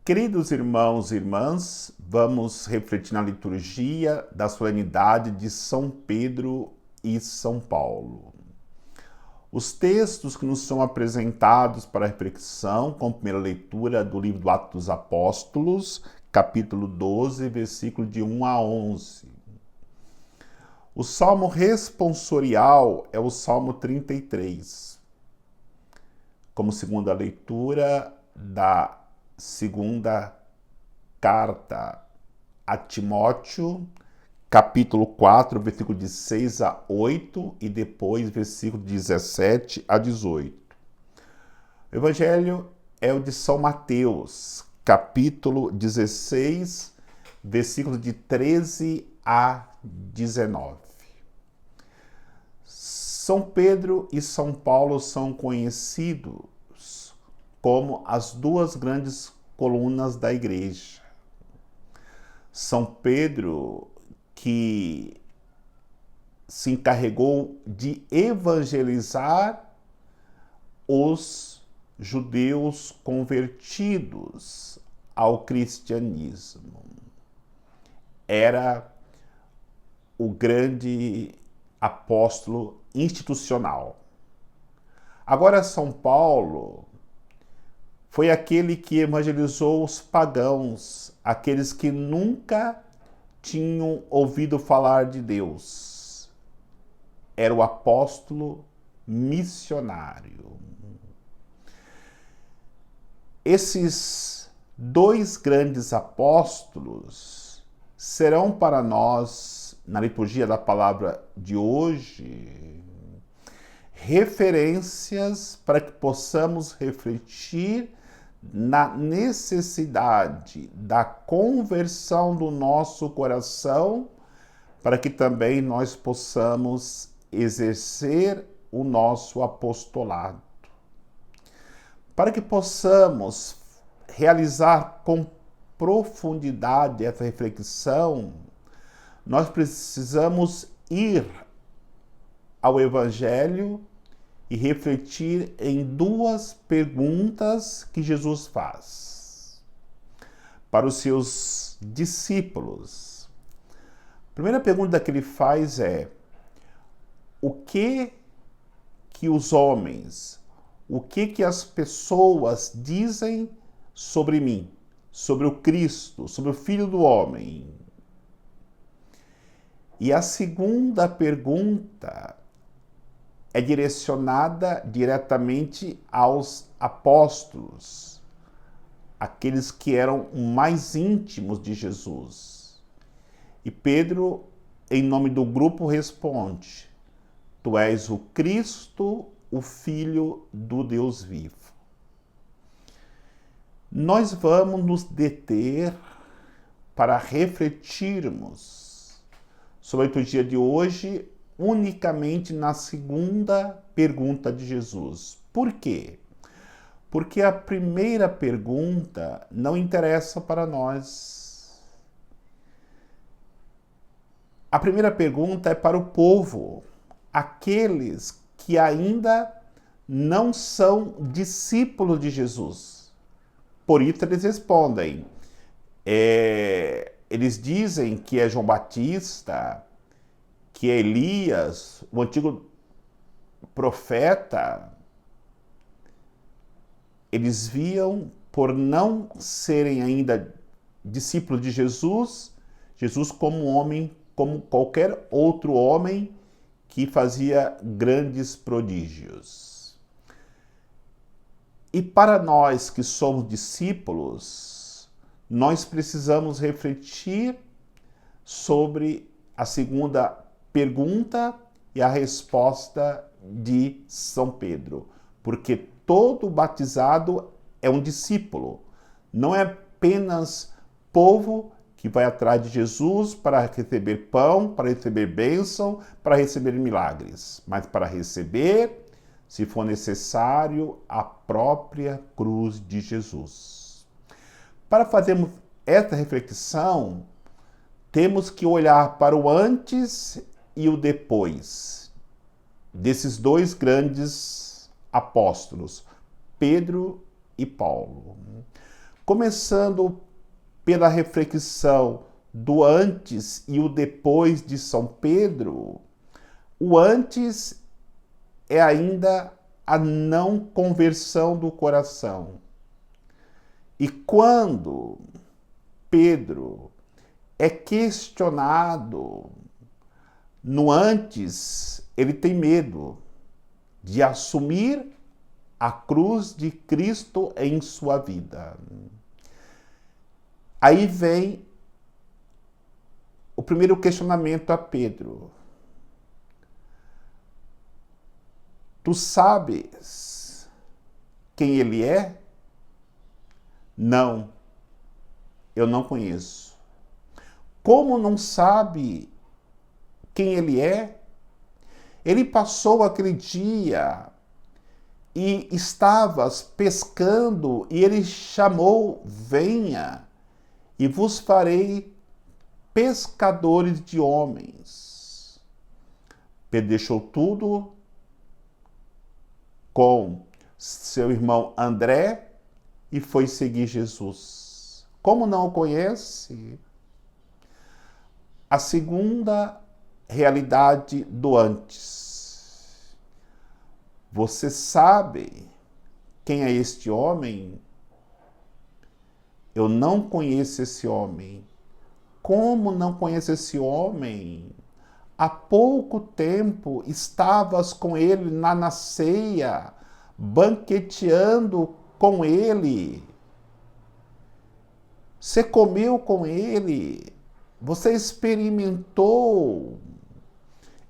Queridos irmãos e irmãs, vamos refletir na liturgia da solenidade de São Pedro e São Paulo. Os textos que nos são apresentados para a reflexão, com a primeira leitura do livro do Atos dos Apóstolos, capítulo 12, versículo de 1 a 11. O salmo responsorial é o Salmo 33, como segunda leitura da segunda carta a Timóteo, capítulo 4, versículo de 6 a 8 e depois versículo de 17 a 18. O evangelho é o de São Mateus, capítulo 16, versículo de 13 a 19. São Pedro e São Paulo são conhecidos como as duas grandes colunas da igreja. São Pedro, que se encarregou de evangelizar os judeus convertidos ao cristianismo. Era o grande apóstolo institucional. Agora, São Paulo foi aquele que evangelizou os pagãos, aqueles que nunca tinham ouvido falar de Deus. Era o apóstolo missionário. Esses dois grandes apóstolos serão para nós, na liturgia da palavra de hoje, referências para que possamos refletir na necessidade da conversão do nosso coração, para que também nós possamos exercer o nosso apostolado. Para que possamos realizar com profundidade essa reflexão, nós precisamos ir ao Evangelho e refletir em duas perguntas que Jesus faz para os seus discípulos. A primeira pergunta que ele faz é: o que os homens, o que as pessoas dizem sobre mim, sobre o Cristo, sobre o Filho do Homem? E a segunda pergunta é direcionada diretamente aos apóstolos, aqueles que eram mais íntimos de Jesus. E Pedro, em nome do grupo, responde: Tu és o Cristo, o Filho do Deus vivo. Nós vamos nos deter para refletirmos sobre a liturgia de hoje unicamente na segunda pergunta de Jesus. Por quê? Porque a primeira pergunta não interessa para nós. A primeira pergunta é para o povo, aqueles que ainda não são discípulos de Jesus. Por isso eles respondem. Eles dizem que é João Batista, que é Elias, o antigo profeta. Eles viam, por não serem ainda discípulos de Jesus, Jesus como um homem, como qualquer outro homem que fazia grandes prodígios. E para nós que somos discípulos, nós precisamos refletir sobre a segunda pergunta e a resposta de São Pedro, porque todo batizado é um discípulo, não é apenas povo que vai atrás de Jesus para receber pão, para receber bênção, para receber milagres, mas para receber, se for necessário, a própria cruz de Jesus. Para fazermos essa reflexão, temos que olhar para o antes e o depois desses dois grandes apóstolos, Pedro e Paulo. Começando pela reflexão do antes e o depois de São Pedro, o antes é ainda a não conversão do coração. E quando Pedro é questionado no antes, ele tem medo de assumir a cruz de Cristo em sua vida. Aí vem o primeiro questionamento a Pedro. Tu sabes quem ele é? Não, eu não conheço. Como não sabe quem ele é? Ele passou aquele dia e estavas pescando e ele chamou, venha e vos farei pescadores de homens. Pedro deixou tudo com seu irmão André e foi seguir Jesus. Como não o conhece? A segunda realidade do antes. Você sabe quem é este homem? Eu não conheço esse homem. Como não conheço esse homem? Há pouco tempo estavas com ele na ceia, banqueteando com ele. Você comeu com ele. Você experimentou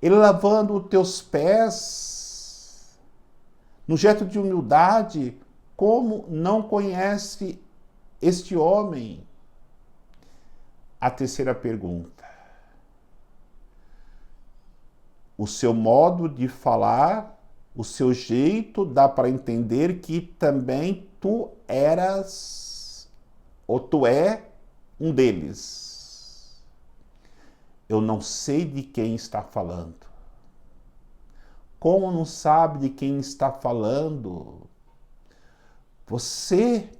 ele lavando os teus pés, no gesto de humildade. Como não conhece este homem? A terceira pergunta. O seu modo de falar, o seu jeito, dá para entender que também tu eras, ou tu é um deles. Eu não sei de quem está falando. Como não sabe de quem está falando? Você,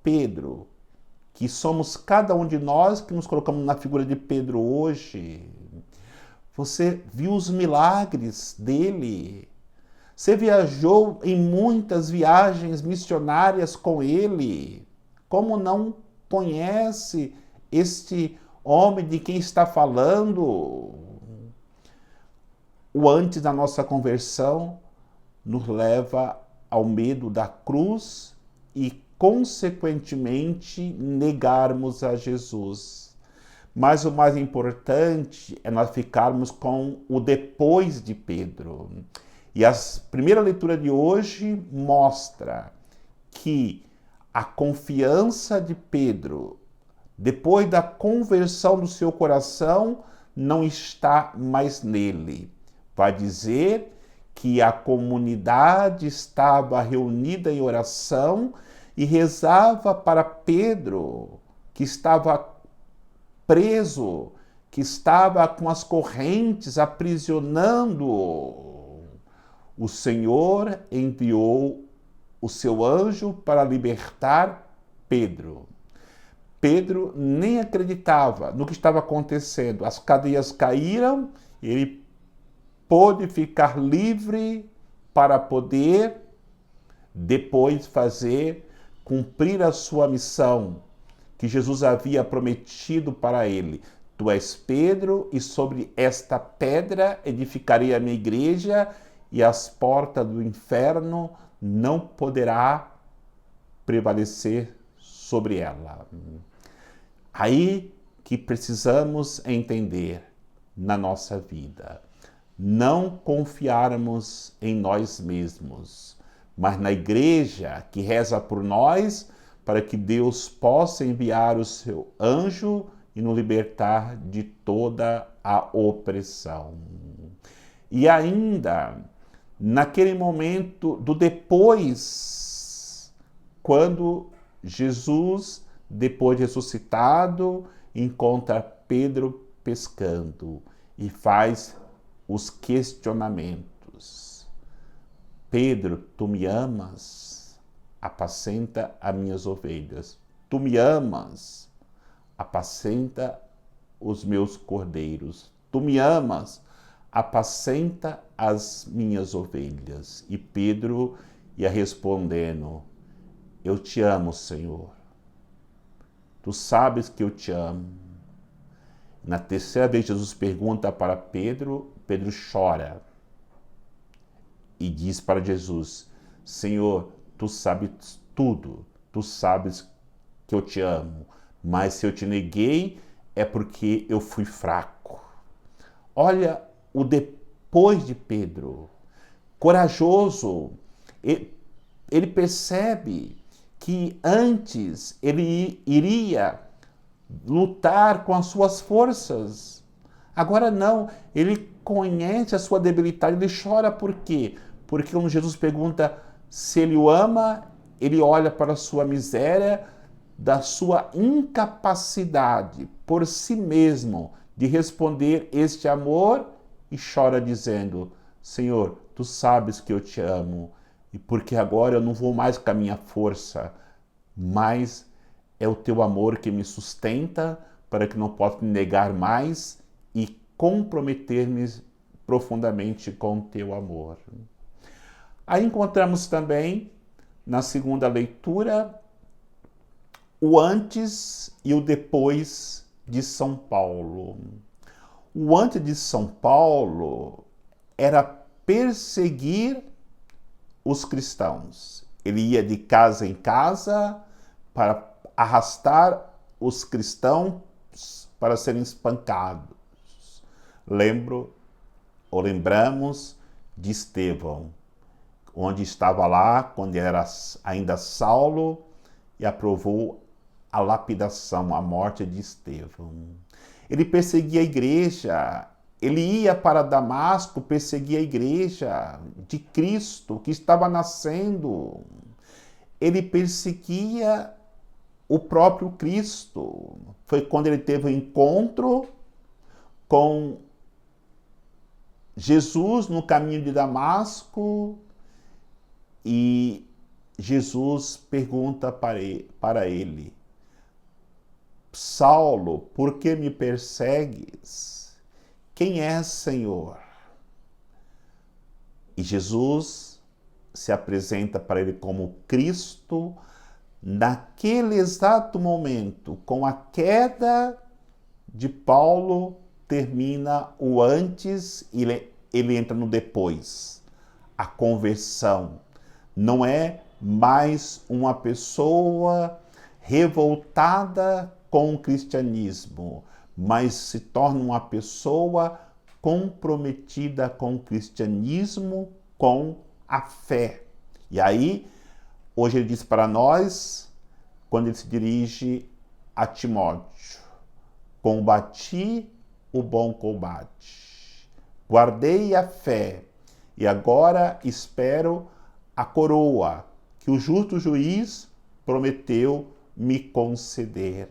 Pedro, que somos cada um de nós que nos colocamos na figura de Pedro hoje. Você viu os milagres dele. Você viajou em muitas viagens missionárias com ele. Como não conhece este homem de quem está falando? O antes da nossa conversão nos leva ao medo da cruz e, consequentemente, negarmos a Jesus. Mas o mais importante é nós ficarmos com o depois de Pedro. E a primeira leitura de hoje mostra que a confiança de Pedro, depois da conversão do seu coração, não está mais nele. Vai dizer que a comunidade estava reunida em oração e rezava para Pedro, que estava preso, que estava com as correntes aprisionando. O Senhor enviou o seu anjo para libertar Pedro. Pedro nem acreditava no que estava acontecendo. As cadeias caíram, ele pôde ficar livre para poder depois cumprir a sua missão que Jesus havia prometido para ele. Tu és Pedro, e sobre esta pedra edificarei a minha igreja, e as portas do inferno não poderá prevalecer sobre ela. Aí que precisamos entender na nossa vida. Não confiarmos em nós mesmos, mas na igreja que reza por nós, para que Deus possa enviar o seu anjo e nos libertar de toda a opressão. E ainda, naquele momento do depois, quando Jesus, depois de ressuscitado, encontra Pedro pescando e faz os questionamentos. Pedro, tu me amas? Apacenta as minhas ovelhas. tu me amas, apacenta os meus cordeiros. Tu me amas, apacenta as minhas ovelhas. E Pedro ia respondendo, eu te amo, Senhor. Tu sabes que eu te amo. Na terceira vez, Jesus pergunta para Pedro, Pedro chora e diz para Jesus, Senhor, tu sabes tudo, tu sabes que eu te amo, mas se eu te neguei é porque eu fui fraco. Olha o depois de Pedro, corajoso, ele percebe que antes ele iria lutar com as suas forças. Agora não, ele conhece a sua debilidade, ele chora por quê? Porque quando Jesus pergunta se ele o ama, ele olha para a sua miséria, da sua incapacidade por si mesmo de responder este amor e chora dizendo, Senhor, tu sabes que eu te amo e porque agora eu não vou mais com a minha força, mas é o teu amor que me sustenta para que não possa me negar mais e comprometer-me profundamente com o teu amor. Aí encontramos também, na segunda leitura, o antes e o depois de São Paulo. O antes de São Paulo era perseguir os cristãos. Ele ia de casa em casa para arrastar os cristãos para serem espancados. Lembramos de Estevão, onde estava lá quando era ainda Saulo e aprovou a lapidação, a morte de Estevão. Ele perseguia a igreja, ele ia para Damasco perseguir a igreja de Cristo que estava nascendo. Ele perseguia o próprio Cristo. Foi quando ele teve um encontro com Jesus no caminho de Damasco e Jesus pergunta para ele, Saulo, por que me persegues? Quem és, Senhor? E Jesus se apresenta para ele como Cristo. Naquele exato momento, com a queda de Paulo, termina o antes e ele entra no depois. A conversão. Não é mais uma pessoa revoltada com o cristianismo, mas se torna uma pessoa comprometida com o cristianismo, com a fé. E aí, hoje ele diz para nós, quando ele se dirige a Timóteo, combati o bom combate, guardei a fé e agora espero a coroa que o justo juiz prometeu me conceder.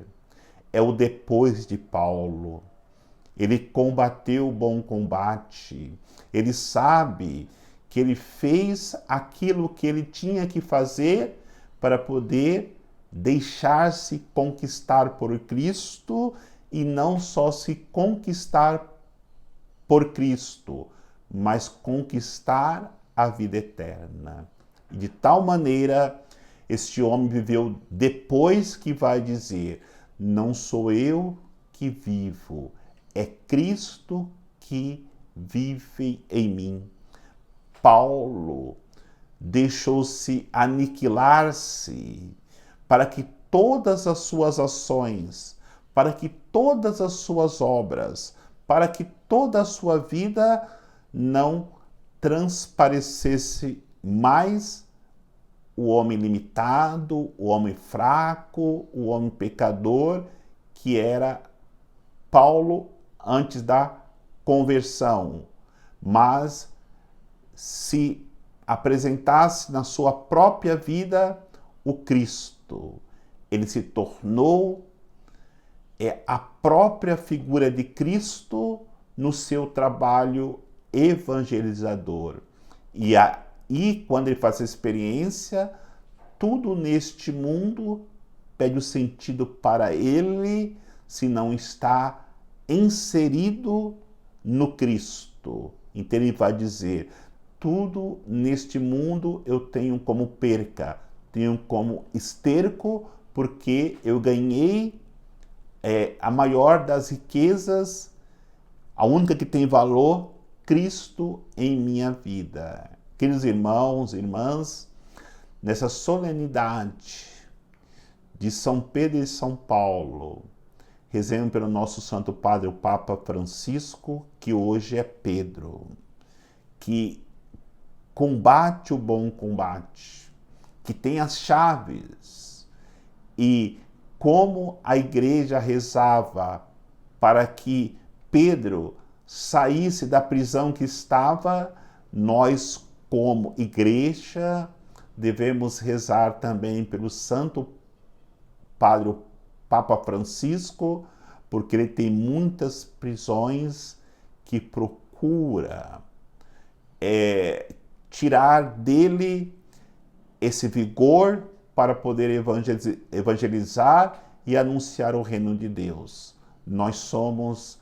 É o depois de Paulo. Ele combateu o bom combate. Ele sabe que ele fez aquilo que ele tinha que fazer para poder deixar-se conquistar por Cristo e não só se conquistar por Cristo, mas conquistar a vida eterna. E de tal maneira, este homem viveu depois que vai dizer, não sou eu que vivo, é Cristo que vive em mim. Paulo deixou-se aniquilar-se para que todas as suas ações, para que todas as suas obras, para que toda a sua vida não transparecesse mais o homem limitado, o homem fraco, o homem pecador, que era Paulo antes da conversão, mas se apresentasse na sua própria vida o Cristo. Ele se tornou a própria figura de Cristo no seu trabalho evangelizador. E aí, quando ele faz essa experiência, tudo neste mundo pede o sentido para ele se não está inserido no Cristo. Então ele vai dizer: tudo neste mundo eu tenho como perca, tenho como esterco, porque eu ganhei a maior das riquezas, a única que tem valor, Cristo em minha vida. Queridos irmãos e irmãs, nessa solenidade de São Pedro e São Paulo, rezemos pelo nosso Santo Padre, o Papa Francisco, que hoje é Pedro, que combate o bom combate, que tem as chaves. E como a igreja rezava para que Pedro saísse da prisão que estava, nós, como igreja, devemos rezar também pelo Santo Padre, o Papa Francisco, porque ele tem muitas prisões que procura tirar dele esse vigor para poder evangelizar e anunciar o reino de Deus. Nós somos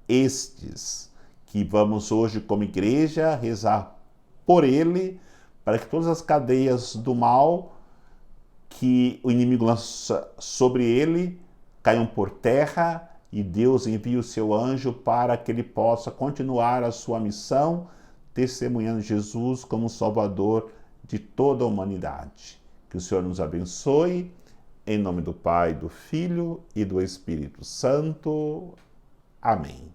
estes que vamos hoje, como igreja, rezar por ele, para que todas as cadeias do mal que o inimigo lança sobre ele caiam por terra e Deus envie o seu anjo para que ele possa continuar a sua missão, testemunhando Jesus como Salvador de toda a humanidade. Que o Senhor nos abençoe, em nome do Pai, do Filho e do Espírito Santo. Amém.